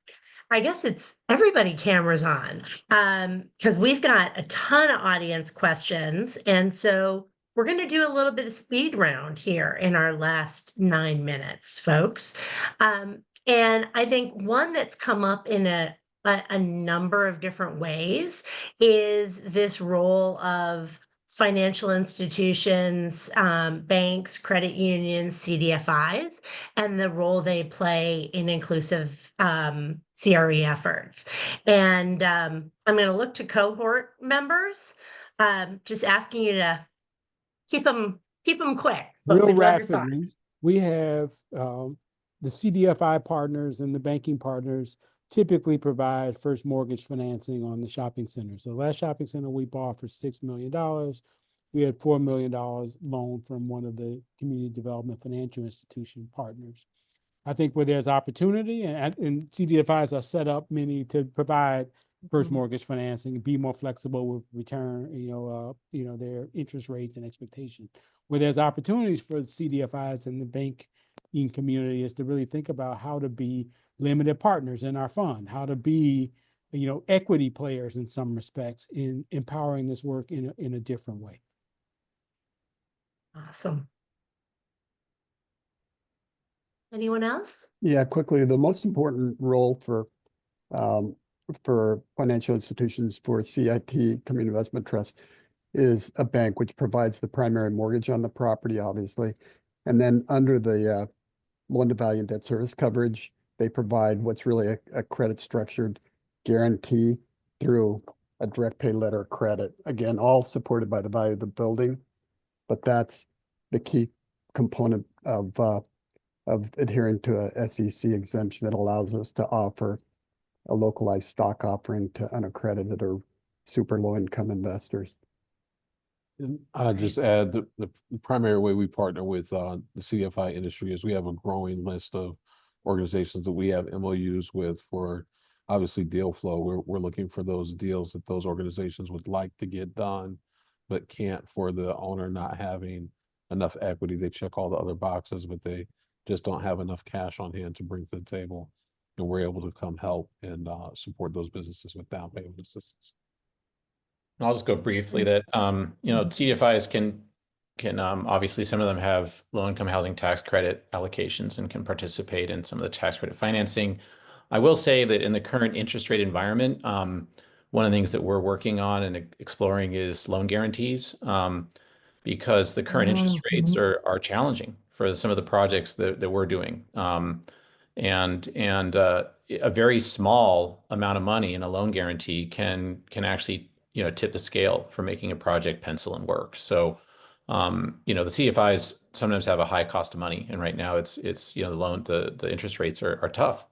I guess it's everybody cameras on, because we've got a ton of audience questions. And so we're going to do a little bit of speed round here in our last 9 minutes, folks. And I think one that's come up in a number of different ways is this role of financial institutions, banks, credit unions, CDFIs, and the role they play in inclusive CRE efforts. And I'm going to look to cohort members, just asking you to keep them quick, but Real we'd love your rapidly, thoughts. we have the CDFI partners and the banking partners typically provide first mortgage financing on the shopping center. So the last shopping center we bought for $6 million. We had $4 million loan from one of the community development financial institution partners. I think where there's opportunity, and CDFIs are set up many to provide first mortgage financing and be more flexible with return, their interest rates and expectation. Where there's opportunities for CDFIs and the banking community is to really think about how to be limited partners in our fund, how to be, equity players in some respects in empowering this work in a different way. Awesome. Anyone else? Yeah, quickly, the most important role for financial institutions for CIT, Community Investment Trust, is a bank which provides the primary mortgage on the property, obviously. And then under the loan to value and debt service coverage, they provide what's really a credit structured guarantee through a direct pay letter of credit. Again, all supported by the value of the building, but that's the key component of adhering to a SEC exemption that allows us to offer a localized stock offering to unaccredited or super low income investors. And I'll just add the primary way we partner with the CFI industry is we have a growing list of organizations that we have MOUs with for obviously deal flow. We're looking for those deals that those organizations would like to get done, but can't for the owner not having enough equity. They check all the other boxes, but they just don't have enough cash on hand to bring to the table. And we're able to come help and support those businesses with down payment assistance. I'll just go briefly that, CDFIs can obviously some of them have low income housing tax credit allocations and can participate in some of the tax credit financing. I will say that in the current interest rate environment, one of the things that we're working on and exploring is loan guarantees, because the current interest rates are challenging for some of the projects that we're doing. And a very small amount of money in a loan guarantee can actually tip the scale for making a project pencil and work. So the CFIs sometimes have a high cost of money, and right now it's the interest rates are tough.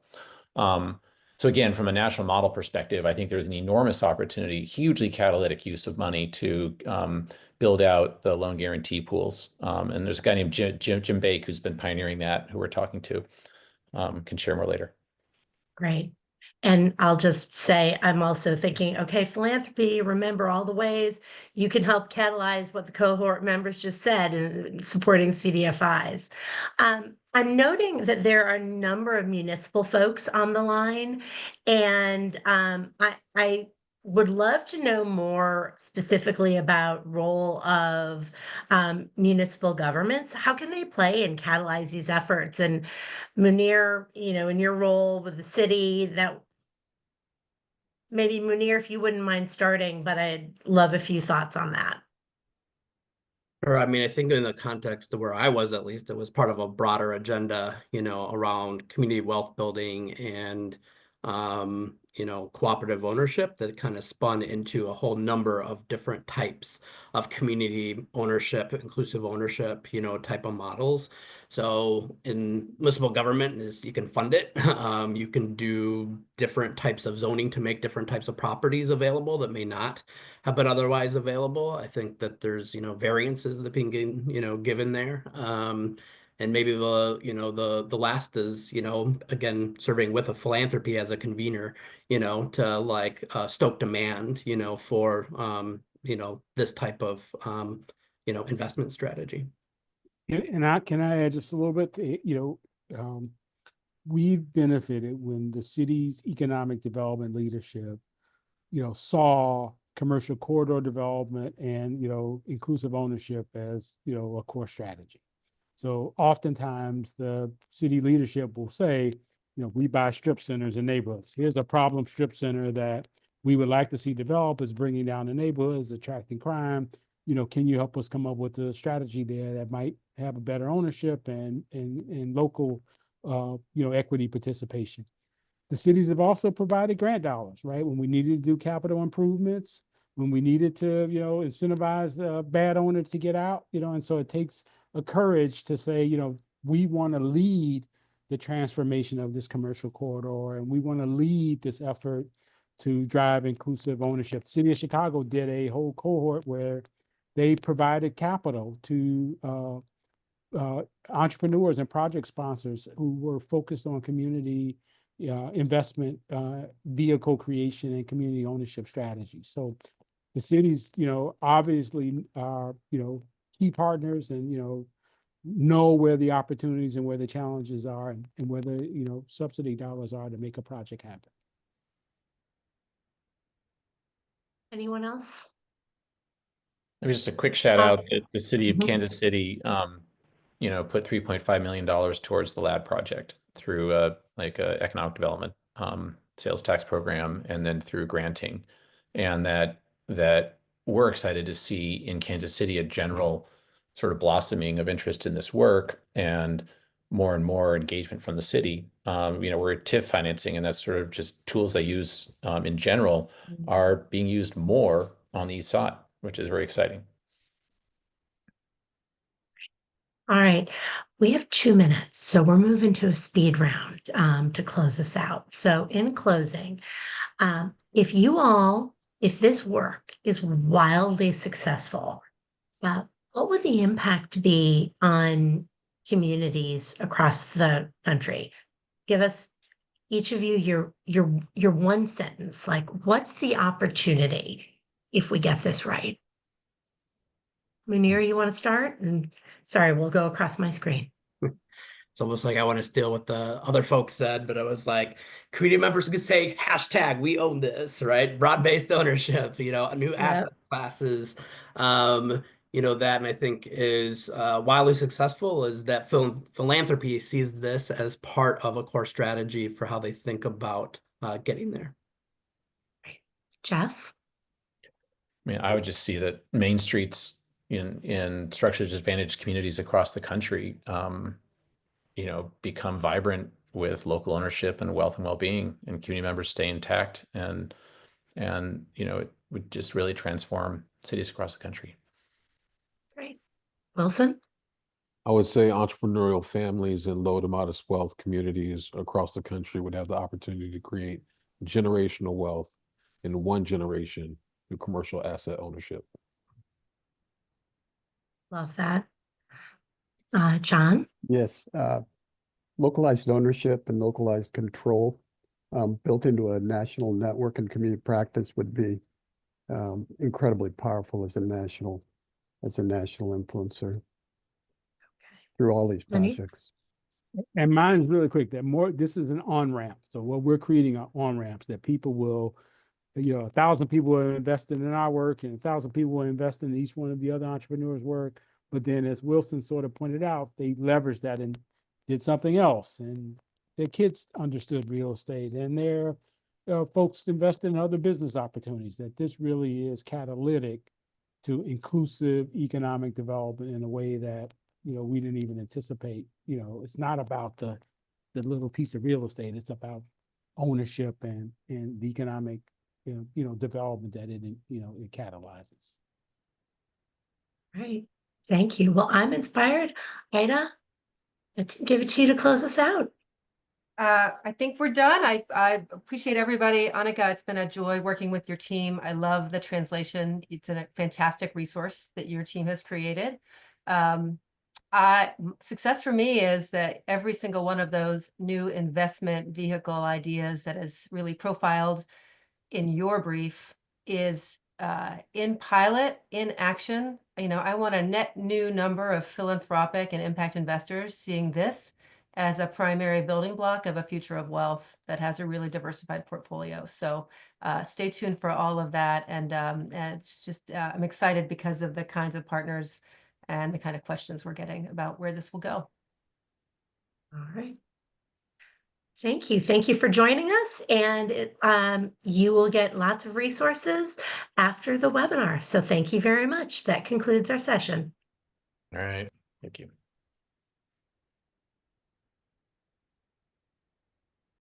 So again, from a national model perspective, I think there's an enormous opportunity, hugely catalytic use of money to build out the loan guarantee pools. And there's a guy named Jim Bake who's been pioneering that, who we're talking to. Can share more later. Great. And I'll just say, I'm also thinking, okay, philanthropy, remember all the ways you can help catalyze what the cohort members just said in supporting CDFIs. I'm noting that there are a number of municipal folks on the line, and I would love to know more specifically about role of municipal governments. How can they play and catalyze these efforts? And Muneer, in your role with the city, that maybe Muneer, if you wouldn't mind starting, but I'd love a few thoughts on that. Or I mean, I think in the context of where I was, at least, it was part of a broader agenda, around community wealth building and, cooperative ownership that kind of spun into a whole number of different types of community ownership, inclusive ownership, type of models. So in municipal government is you can fund it. You can do different types of zoning to make different types of properties available that may not have been otherwise available. I think that there's, variances that being given there. And maybe the last is, again, serving with a philanthropy as a convener, to stoke demand, for, this type of, investment strategy. And can I add just a little bit? We've benefited when the city's economic development leadership, saw commercial corridor development and, inclusive ownership as, a core strategy. So oftentimes the city leadership will say, we buy strip centers in neighborhoods. Here's a problem strip center that we would like to see develop, is bringing down the neighborhoods, attracting crime. Can you help us come up with a strategy there that might have a better ownership and local, equity participation? The cities have also provided grant dollars, right? When we needed to do capital improvements, when we needed to, incentivize the bad owner to get out, and so it takes a courage to say, we want to lead the transformation of this commercial corridor, and we want to lead this effort to drive inclusive ownership. The City of Chicago did a whole cohort where they provided capital to entrepreneurs and project sponsors who were focused on community investment, vehicle creation, and community ownership strategies. So the cities, obviously are, key partners, and, know where the opportunities and where the challenges are, and where the, subsidy dollars are to make a project happen. Anyone else? Maybe just a quick shout out that the city of Mhm. Kansas City, put $3.5 million towards the LAD project through a economic development sales tax program, and then through granting. And that we're excited to see in Kansas City a general sort of blossoming of interest in this work, and more engagement from the city. We're TIF financing, and that's sort of just tools they use in general are being used more on the east side, which is very exciting. All right, we have 2 minutes, so we're moving to a speed round to close this out. So in closing, if this work is wildly successful, what would the impact be on communities across the country? Give us, each of you, your one sentence. Like, what's the opportunity if we get this right? Muneer, you want to start? And sorry, we'll go across my screen. It's almost like I want to steal what the other folks said, but it was like community members could say hashtag we own this, right? Broad-based ownership, new asset classes, that, and I think is wildly successful is that philanthropy sees this as part of a core strategy for how they think about getting there. Jeff? I mean, I would just see that main streets in structurally disadvantaged communities across the country, become vibrant with local ownership and wealth and well-being, and community members stay intact, and it would just really transform cities across the country. Great. Wilson? I would say entrepreneurial families and low to modest wealth communities across the country would have the opportunity to create generational wealth in one generation through commercial asset ownership. Love that. John? Yes, localized ownership and localized control built into a national network and community practice would be incredibly powerful as a national influencer through all these projects. And mine's really quick. This is an on-ramp. So what we're creating are on-ramps that people will, 1,000 people are investing in our work, and 1,000 people will invest in each one of the other entrepreneurs' work. But then, as Wilson sort of pointed out, they leveraged that and did something else. And their kids understood real estate, and their folks invested in other business opportunities. That this really is catalytic to inclusive economic development in a way that we didn't even anticipate. It's not about the little piece of real estate. It's about ownership and the economic development that it catalyzes. Right. Thank you. Well, I'm inspired. Ida, I give it to you to close us out. I think we're done. I appreciate everybody. Annika, it's been a joy working with your team. I love the translation. It's a fantastic resource that your team has created. Success for me is that every single one of those new investment vehicle ideas that is really profiled in your brief is in pilot, in action. I want a net new number of philanthropic and impact investors seeing this as a primary building block of a future of wealth that has a really diversified portfolio. So stay tuned for all of that. And it's just, I'm excited because of the kinds of partners and the kind of questions we're getting about where this will go. All right. Thank you. Thank you for joining us. And you will get lots of resources after the webinar. So thank you very much. That concludes our session. All right. Thank you.